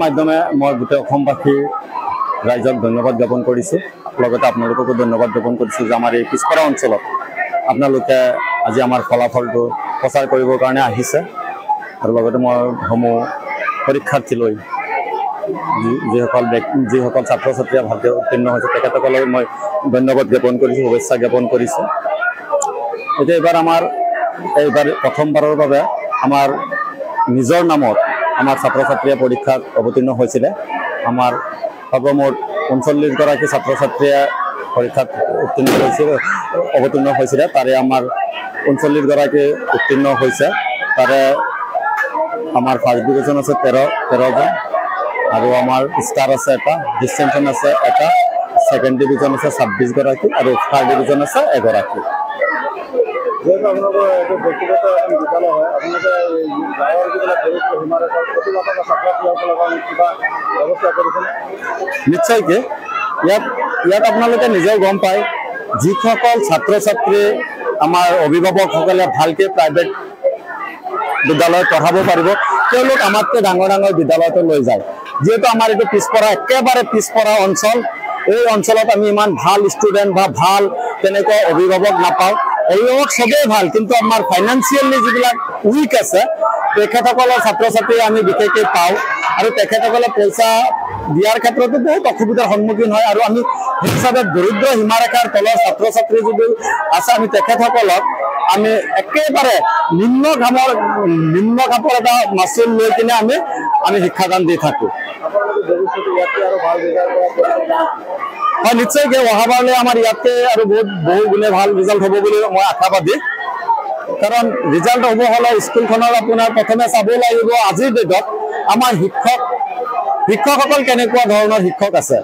মাধ্যমে মই গোটেই অসমবাসী ৰাইজক ধন্যবাদ জ্ঞাপন কৰিছোঁ। লগতে আপোনালোককো ধন্যবাদ জ্ঞাপন কৰিছোঁ যে আমাৰ এই পিছপৰা অঞ্চলত আপোনালোকে আজি আমাৰ ফলাফলটো প্ৰচাৰ কৰিবৰ কাৰণে আহিছে। আৰু লগতে মই সমূহ পৰীক্ষাৰ্থীলৈ যিসকল ছাত্ৰ ছাত্ৰীয়ে ভালকৈ উত্তীৰ্ণ হৈছে তেখেতসকলক মই ধন্যবাদ জ্ঞাপন কৰিছোঁ, শুভেচ্ছা জ্ঞাপন কৰিছোঁ। এতিয়া এইবাৰ প্ৰথমবাৰৰ বাবে আমাৰ নিজৰ নামত আমাৰ ছাত্ৰ ছাত্ৰীয়ে পৰীক্ষাত অৱতীৰ্ণ হৈছিলে। আমাৰ সৰ্বমুঠ ৩৯গৰাকী ছাত্ৰ ছাত্ৰীয়ে পৰীক্ষাত অৱতীৰ্ণ হৈছিলে। তাৰে আমাৰ ৩৯গৰাকী উত্তীৰ্ণ হৈছে। তাৰে আমাৰ ফাৰ্ষ্ট ডিভিজন আছে ১৩জন, আৰু আমাৰ ষ্টাৰ আছে এটা, ডিষ্টিংশ্যন আছে এটা, ছেকেণ্ড ডিভিজন আছে ২৬গৰাকী, আৰু থাৰ্ড ডিভিজন আছে এগৰাকী। যেহেতু আপোনালোকৰ এইটো ব্যক্তিগত এখন বিদ্যালয় হয়, আপোনালোকে গাঁৱৰ যিবিলাক দৰিদ্ৰ সীমাৰেখাৰ প্ৰতিগত ছাত্ৰ ছাত্ৰীসকলক কিবা ব্যৱস্থা কৰিছেনে? নিশ্চয়কৈ ইয়াত আপোনালোকে নিজেও গম পায়, যিসকল ছাত্ৰ ছাত্ৰী আমাৰ অভিভাৱকসকলে ভালকৈ প্ৰাইভেট বিদ্যালয়ত পঢ়াব পাৰিব, তেওঁলোক আমাতকৈ ডাঙৰ ডাঙৰ বিদ্যালয়তো লৈ যায়। যিহেতু আমাৰ এইটো একেবাৰে পিছপৰা অঞ্চল, এই অঞ্চলত আমি ইমান ভাল ষ্টুডেণ্ট বা ভাল তেনেকুৱা অভিভাৱক নাপাওঁ। অভিভাৱক চবেই ভাল, কিন্তু আমাৰ ফাইনেন্সিয়েলি যিবিলাক উইক আছে তেখেতসকলৰ ছাত্ৰ ছাত্ৰী আমি বিশেষকৈ পাওঁ, আৰু তেখেতসকলে পইচা দিয়াৰ ক্ষেত্ৰতো বহুত অসুবিধাৰ সন্মুখীন হয়। আৰু আমি সেই হিচাপে দৰিদ্ৰ সীমাৰেখাৰ তলৰ ছাত্ৰ ছাত্ৰী যদি আছে, আমি তেখেতসকলক আমি একেবাৰে নিম্ন খাপৰ এটা মাচুল লৈ কিনে আমি শিক্ষাদান দি থাকোঁ। হয়, নিশ্চয়কৈ অহাবাৰলৈ আমাৰ ইয়াতকৈ আৰু বহু গুণে ভাল ৰিজাল্ট হ'ব বুলি মই আশাবাদী। কাৰণ ৰিজাল্ট হ'ব হ'লে স্কুলখনৰ আপোনাৰ প্ৰথমে চাব লাগিব আজিৰ ডেটত আমাৰ শিক্ষকসকল কেনেকুৱা ধৰণৰ শিক্ষক আছে।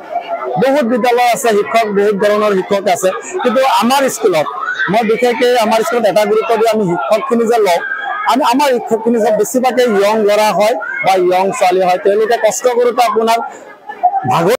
বহুত বিদ্যালয় আছে শিক্ষক, বহুত ধৰণৰ শিক্ষক আছে, কিন্তু আমাৰ স্কুলত মই বিশেষকৈ আমাৰ স্কুলত এটা গুৰুত্ব দিওঁ, আমি শিক্ষকখিনি যে লওঁ, আমাৰ শিক্ষকখিনি যে বেছিভাগে য়ং ল'ৰা হয় বা য়ং ছোৱালী হয়, তেওঁলোকে কষ্ট কৰোঁতে আপোনাৰ ভাগৰ